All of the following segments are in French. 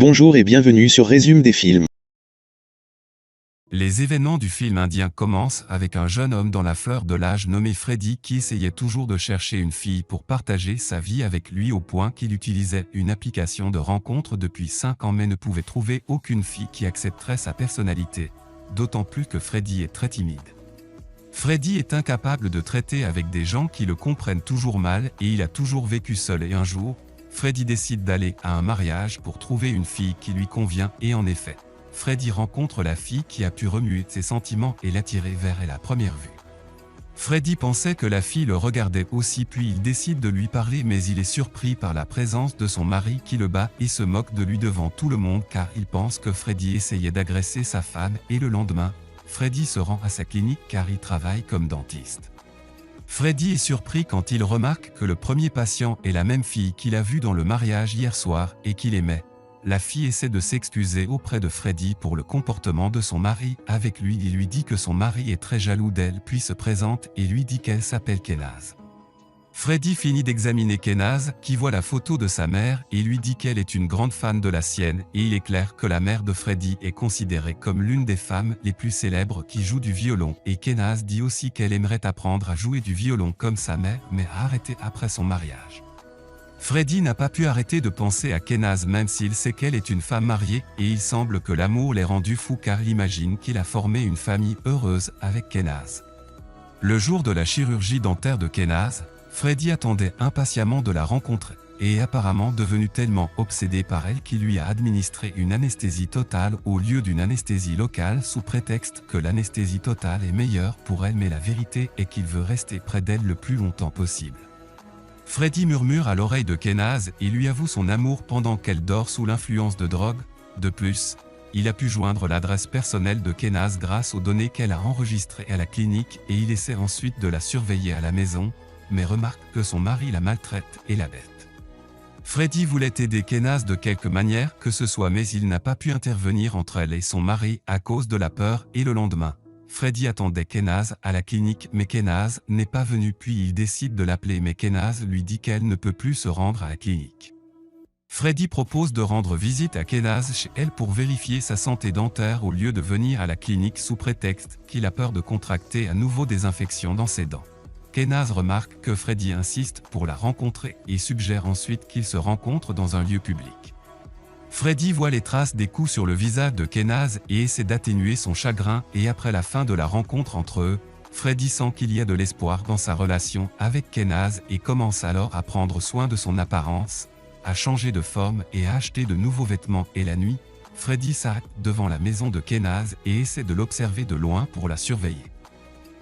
Bonjour et bienvenue sur Résume des films. Les événements du film indien commencent avec un jeune homme dans la fleur de l'âge nommé Freddy qui essayait toujours de chercher une fille pour partager sa vie avec lui au point qu'il utilisait une application de rencontre depuis 5 ans mais ne pouvait trouver aucune fille qui accepterait sa personnalité, d'autant plus que Freddy est très timide. Freddy est incapable de traiter avec des gens qui le comprennent toujours mal et il a toujours vécu seul et un jour, Freddy décide d'aller à un mariage pour trouver une fille qui lui convient et en effet, Freddy rencontre la fille qui a pu remuer ses sentiments et l'attirer vers elle à première vue. Freddy pensait que la fille le regardait aussi puis il décide de lui parler mais il est surpris par la présence de son mari qui le bat et se moque de lui devant tout le monde car il pense que Freddy essayait d'agresser sa femme et le lendemain, Freddy se rend à sa clinique car il travaille comme dentiste. Freddy est surpris quand il remarque que le premier patient est la même fille qu'il a vue dans le mariage hier soir et qu'il aimait. La fille essaie de s'excuser auprès de Freddy pour le comportement de son mari avec lui. Il lui dit que son mari est très jaloux d'elle puis se présente et lui dit qu'elle s'appelle Kenaz. Freddy finit d'examiner Kenaz qui voit la photo de sa mère et lui dit qu'elle est une grande fan de la sienne et il est clair que la mère de Freddy est considérée comme l'une des femmes les plus célèbres qui joue du violon et Kenaz dit aussi qu'elle aimerait apprendre à jouer du violon comme sa mère mais a arrêté après son mariage. Freddy n'a pas pu arrêter de penser à Kenaz même s'il sait qu'elle est une femme mariée et il semble que l'amour l'ait rendu fou car il imagine qu'il a formé une famille heureuse avec Kenaz. Le jour de la chirurgie dentaire de Kenaz, Freddy attendait impatiemment de la rencontrer et est apparemment devenu tellement obsédé par elle qu'il lui a administré une anesthésie totale au lieu d'une anesthésie locale sous prétexte que l'anesthésie totale est meilleure pour elle mais la vérité est qu'il veut rester près d'elle le plus longtemps possible. Freddy murmure à l'oreille de Kenaz et lui avoue son amour pendant qu'elle dort sous l'influence de drogue. De plus, il a pu joindre l'adresse personnelle de Kenaz grâce aux données qu'elle a enregistrées à la clinique et il essaie ensuite de la surveiller à la maison, mais remarque que son mari la maltraite et la bête. Freddy voulait aider Kenaz de quelque manière que ce soit mais il n'a pas pu intervenir entre elle et son mari à cause de la peur et le lendemain. Freddy attendait Kenaz à la clinique mais Kenaz n'est pas venue puis il décide de l'appeler mais Kenaz lui dit qu'elle ne peut plus se rendre à la clinique. Freddy propose de rendre visite à Kenaz chez elle pour vérifier sa santé dentaire au lieu de venir à la clinique sous prétexte qu'il a peur de contracter à nouveau des infections dans ses dents. Kenaz remarque que Freddy insiste pour la rencontrer et suggère ensuite qu'ils se rencontrent dans un lieu public. Freddy voit les traces des coups sur le visage de Kenaz et essaie d'atténuer son chagrin et après la fin de la rencontre entre eux, Freddy sent qu'il y a de l'espoir dans sa relation avec Kenaz et commence alors à prendre soin de son apparence, à changer de forme et à acheter de nouveaux vêtements et la nuit, Freddy s'arrête devant la maison de Kenaz et essaie de l'observer de loin pour la surveiller.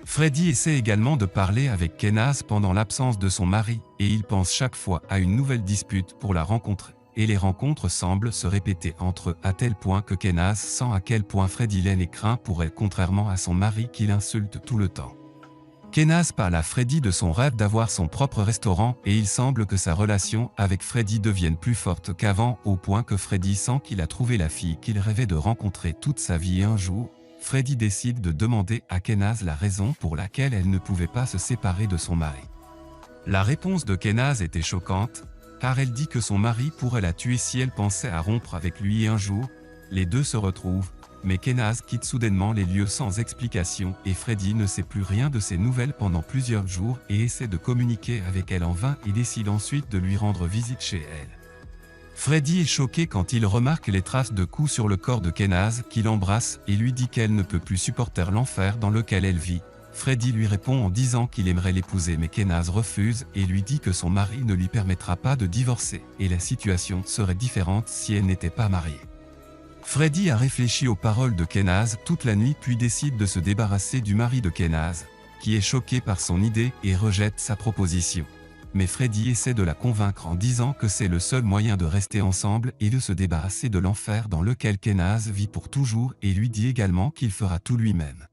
Freddy essaie également de parler avec Kenaz pendant l'absence de son mari et il pense chaque fois à une nouvelle dispute pour la rencontrer. Et les rencontres semblent se répéter entre eux à tel point que Kenaz sent à quel point Freddy l'aime et craint pour elle contrairement à son mari qui l'insulte tout le temps. Kenaz parle à Freddy de son rêve d'avoir son propre restaurant et il semble que sa relation avec Freddy devienne plus forte qu'avant au point que Freddy sent qu'il a trouvé la fille qu'il rêvait de rencontrer toute sa vie et un jour, Freddy décide de demander à Kenaz la raison pour laquelle elle ne pouvait pas se séparer de son mari. La réponse de Kenaz était choquante, car elle dit que son mari pourrait la tuer si elle pensait à rompre avec lui et un jour, les deux se retrouvent, mais Kenaz quitte soudainement les lieux sans explication et Freddy ne sait plus rien de ses nouvelles pendant plusieurs jours et essaie de communiquer avec elle en vain et décide ensuite de lui rendre visite chez elle. Freddy est choqué quand il remarque les traces de coups sur le corps de Kenaz qui l'embrasse et lui dit qu'elle ne peut plus supporter l'enfer dans lequel elle vit. Freddy lui répond en disant qu'il aimerait l'épouser mais Kenaz refuse et lui dit que son mari ne lui permettra pas de divorcer et la situation serait différente si elle n'était pas mariée. Freddy a réfléchi aux paroles de Kenaz toute la nuit puis décide de se débarrasser du mari de Kenaz, qui est choqué par son idée et rejette sa proposition. Mais Freddy essaie de la convaincre en disant que c'est le seul moyen de rester ensemble et de se débarrasser de l'enfer dans lequel Kenaz vit pour toujours et lui dit également qu'il fera tout lui-même.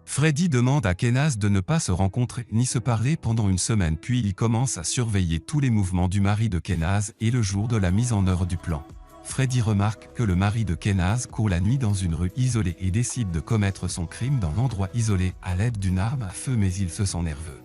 Freddy demande à Kenaz de ne pas se rencontrer ni se parler pendant une semaine puis il commence à surveiller tous les mouvements du mari de Kenaz et le jour de la mise en œuvre du plan. Freddy remarque que le mari de Kenaz court la nuit dans une rue isolée et décide de commettre son crime dans l'endroit isolé à l'aide d'une arme à feu mais il se sent nerveux.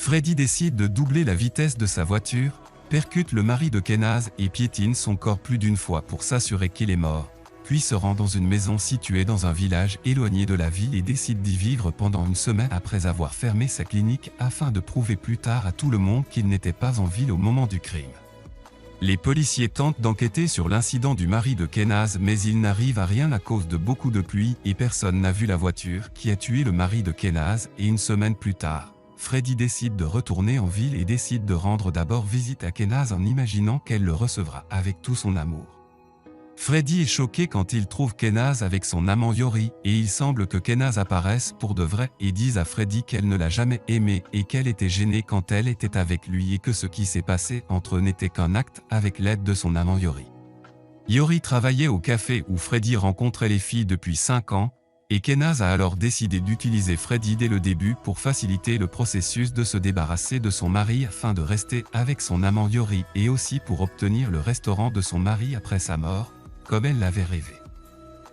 Freddy décide de doubler la vitesse de sa voiture percute le mari de Kenaz et piétine son corps plus d'une fois pour s'assurer qu'il est mort, puis se rend dans une maison située dans un village éloigné de la ville et décide d'y vivre pendant une semaine après avoir fermé sa clinique afin de prouver plus tard à tout le monde qu'il n'était pas en ville au moment du crime. Les policiers tentent d'enquêter sur l'incident du mari de Kenaz mais ils n'arrivent à rien à cause de beaucoup de pluie et personne n'a vu la voiture qui a tué le mari de Kenaz et une semaine plus tard, Freddy décide de retourner en ville et décide de rendre d'abord visite à Kenaz en imaginant qu'elle le recevra avec tout son amour. Freddy est choqué quand il trouve Kenaz avec son amant Yori et il semble que Kenaz apparaisse pour de vrai et dise à Freddy qu'elle ne l'a jamais aimé et qu'elle était gênée quand elle était avec lui et que ce qui s'est passé entre eux n'était qu'un acte avec l'aide de son amant Yori. Yori travaillait au café où Freddy rencontrait les filles depuis 5 ans et Kenaz a alors décidé d'utiliser Freddy dès le début pour faciliter le processus de se débarrasser de son mari afin de rester avec son amant Yori et aussi pour obtenir le restaurant de son mari après sa mort, comme elle l'avait rêvé.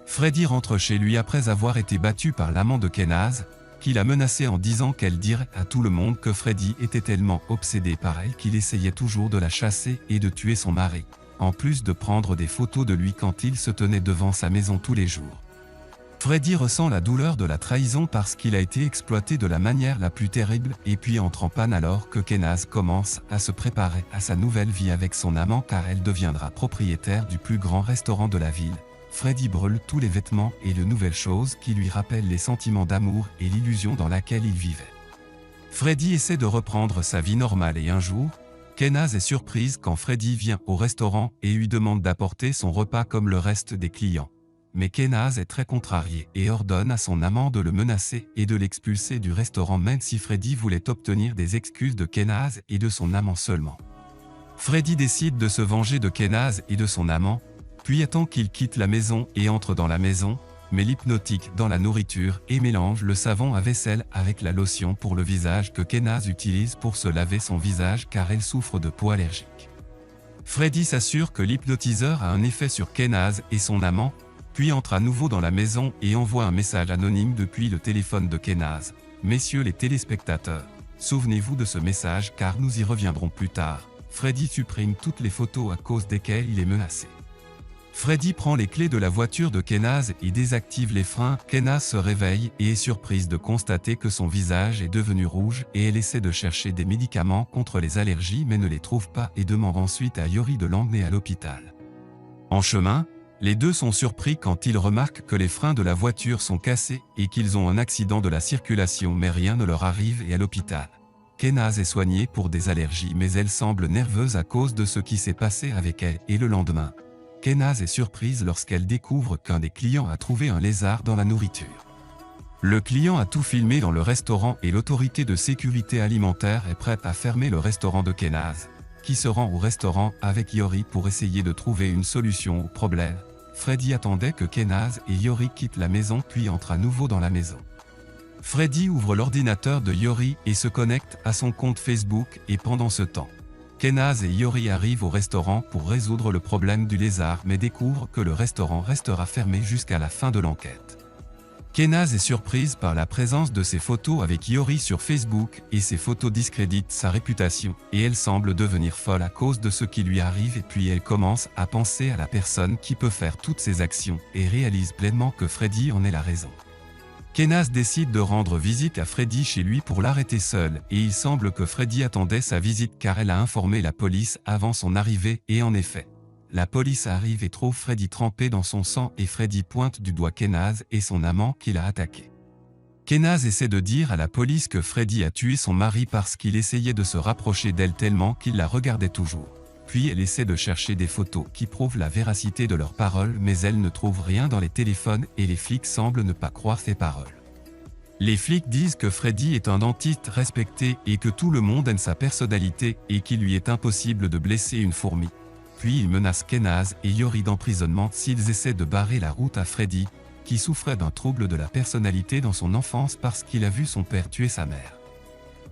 Freddy rentre chez lui après avoir été battu par l'amant de Kenaz, qui l'a menacé en disant qu'elle dirait à tout le monde que Freddy était tellement obsédé par elle qu'il essayait toujours de la chasser et de tuer son mari, en plus de prendre des photos de lui quand il se tenait devant sa maison tous les jours. Freddy ressent la douleur de la trahison parce qu'il a été exploité de la manière la plus terrible et puis entre en panne alors que Kenaz commence à se préparer à sa nouvelle vie avec son amant car elle deviendra propriétaire du plus grand restaurant de la ville. Freddy brûle tous les vêtements et de nouvelles choses qui lui rappellent les sentiments d'amour et l'illusion dans laquelle il vivait. Freddy essaie de reprendre sa vie normale et un jour, Kenaz est surprise quand Freddy vient au restaurant et lui demande d'apporter son repas comme le reste des clients. Mais Kenaz est très contrarié et ordonne à son amant de le menacer et de l'expulser du restaurant même si Freddy voulait obtenir des excuses de Kenaz et de son amant seulement. Freddy décide de se venger de Kenaz et de son amant, puis attend qu'il quitte la maison et entre dans la maison, met l'hypnotique dans la nourriture et mélange le savon à vaisselle avec la lotion pour le visage que Kenaz utilise pour se laver son visage car elle souffre de peau allergique. Freddy s'assure que l'hypnotiseur a un effet sur Kenaz et son amant, puis entre à nouveau dans la maison et envoie un message anonyme depuis le téléphone de Kenaz. Messieurs les téléspectateurs, souvenez-vous de ce message car nous y reviendrons plus tard. Freddy supprime toutes les photos à cause desquelles il est menacé. Freddy prend les clés de la voiture de Kenaz et désactive les freins. Kenaz se réveille et est surprise de constater que son visage est devenu rouge et elle essaie de chercher des médicaments contre les allergies mais ne les trouve pas et demande ensuite à Yori de l'emmener à l'hôpital. En chemin, les deux sont surpris quand ils remarquent que les freins de la voiture sont cassés et qu'ils ont un accident de la circulation mais rien ne leur arrive et à l'hôpital. Kenaz est soignée pour des allergies mais elle semble nerveuse à cause de ce qui s'est passé avec elle et le lendemain, Kenaz est surprise lorsqu'elle découvre qu'un des clients a trouvé un lézard dans la nourriture. Le client a tout filmé dans le restaurant et l'autorité de sécurité alimentaire est prête à fermer le restaurant de Kenaz, qui se rend au restaurant avec Yori pour essayer de trouver une solution au problème. Freddy attendait que Kenaz et Yori quittent la maison puis entrent à nouveau dans la maison. Freddy ouvre l'ordinateur de Yori et se connecte à son compte Facebook et pendant ce temps, Kenaz et Yori arrivent au restaurant pour résoudre le problème du lézard mais découvrent que le restaurant restera fermé jusqu'à la fin de l'enquête. Kenaz est surprise par la présence de ses photos avec Yori sur Facebook et ces photos discréditent sa réputation et elle semble devenir folle à cause de ce qui lui arrive et puis elle commence à penser à la personne qui peut faire toutes ces actions et réalise pleinement que Freddy en est la raison. Kenaz décide de rendre visite à Freddy chez lui pour l'arrêter seul et il semble que Freddy attendait sa visite car elle a informé la police avant son arrivée et en effet, la police arrive et trouve Freddy trempé dans son sang et Freddy pointe du doigt Kenaz et son amant qui l'a attaqué. Kenaz essaie de dire à la police que Freddy a tué son mari parce qu'il essayait de se rapprocher d'elle tellement qu'il la regardait toujours. Puis elle essaie de chercher des photos qui prouvent la véracité de leurs paroles mais elle ne trouve rien dans les téléphones et les flics semblent ne pas croire ses paroles. Les flics disent que Freddy est un dentiste respecté et que tout le monde aime sa personnalité et qu'il lui est impossible de blesser une fourmi. Puis ils menacent Kenaz et Yori d'emprisonnement s'ils essaient de barrer la route à Freddy, qui souffrait d'un trouble de la personnalité dans son enfance parce qu'il a vu son père tuer sa mère.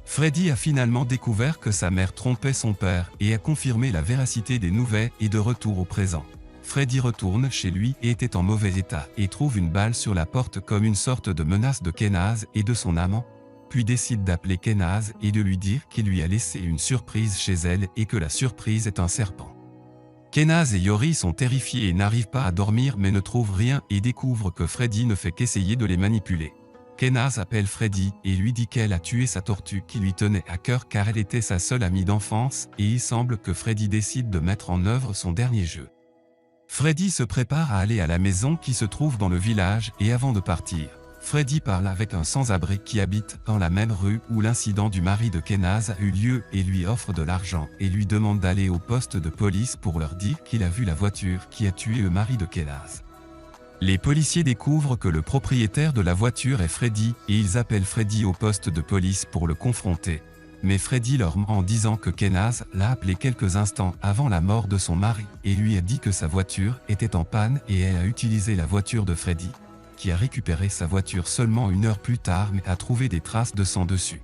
Freddy a finalement découvert que sa mère trompait son père et a confirmé la véracité des nouvelles et de retour au présent. Freddy retourne chez lui et était en mauvais état et trouve une balle sur la porte comme une sorte de menace de Kenaz et de son amant. puis décide d'appeler Kenaz et de lui dire qu'il lui a laissé une surprise chez elle et que la surprise est un serpent. Kenaz et Yori sont terrifiés et n'arrivent pas à dormir mais ne trouvent rien et découvrent que Freddy ne fait qu'essayer de les manipuler. Kenaz appelle Freddy et lui dit qu'elle a tué sa tortue qui lui tenait à cœur car elle était sa seule amie d'enfance et il semble que Freddy décide de mettre en œuvre son dernier jeu. Freddy se prépare à aller à la maison qui se trouve dans le village et avant de partir, Freddy parle avec un sans-abri qui habite dans la même rue où l'incident du mari de Kenaz a eu lieu et lui offre de l'argent et lui demande d'aller au poste de police pour leur dire qu'il a vu la voiture qui a tué le mari de Kenaz. Les policiers découvrent que le propriétaire de la voiture est Freddy et ils appellent Freddy au poste de police pour le confronter. Mais Freddy leur ment en disant que Kenaz l'a appelé quelques instants avant la mort de son mari et lui a dit que sa voiture était en panne et elle a utilisé la voiture de Freddy, qui a récupéré sa voiture seulement 1 heure plus tard mais a trouvé des traces de sang dessus.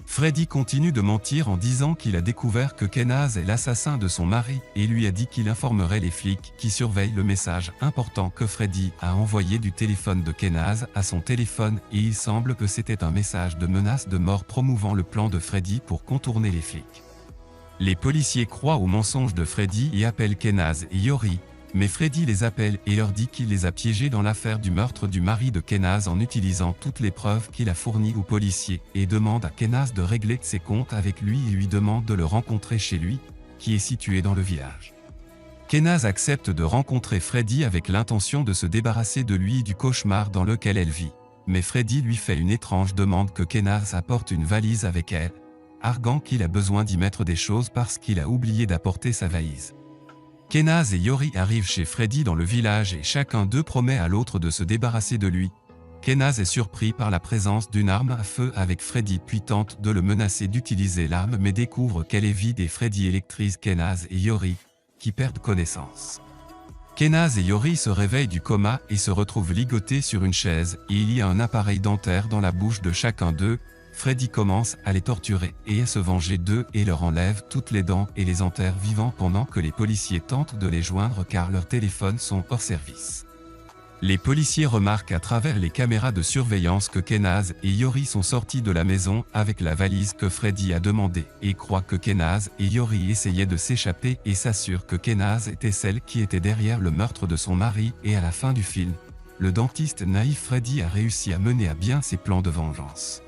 Freddy continue de mentir en disant qu'il a découvert que Kenaz est l'assassin de son mari et lui a dit qu'il informerait les flics qui surveillent le message important que Freddy a envoyé du téléphone de Kenaz à son téléphone et il semble que c'était un message de menace de mort promouvant le plan de Freddy pour contourner les flics. Les policiers croient au mensonge de Freddy et appellent Kenaz et Yori, mais Freddy les appelle et leur dit qu'il les a piégés dans l'affaire du meurtre du mari de Kenaz en utilisant toutes les preuves qu'il a fournies aux policiers et demande à Kenaz de régler ses comptes avec lui et lui demande de le rencontrer chez lui, qui est situé dans le village. Kenaz accepte de rencontrer Freddy avec l'intention de se débarrasser de lui et du cauchemar dans lequel elle vit, mais Freddy lui fait une étrange demande que Kenaz apporte une valise avec elle, arguant qu'il a besoin d'y mettre des choses parce qu'il a oublié d'apporter sa valise. Kenaz et Yori arrivent chez Freddy dans le village et chacun d'eux promet à l'autre de se débarrasser de lui. Kenaz est surpris par la présence d'une arme à feu avec Freddy puis tente de le menacer d'utiliser l'arme mais découvre qu'elle est vide et Freddy électrise Kenaz et Yori, qui perdent connaissance. Kenaz et Yori se réveillent du coma et se retrouvent ligotés sur une chaise et il y a un appareil dentaire dans la bouche de chacun d'eux. Freddy commence à les torturer et à se venger d'eux et leur enlève toutes les dents et les enterre vivants pendant que les policiers tentent de les joindre car leurs téléphones sont hors service. Les policiers remarquent à travers les caméras de surveillance que Kenaz et Yori sont sortis de la maison avec la valise que Freddy a demandée et croient que Kenaz et Yori essayaient de s'échapper et s'assurent que Kenaz était celle qui était derrière le meurtre de son mari et à la fin du film, le dentiste naïf Freddy a réussi à mener à bien ses plans de vengeance.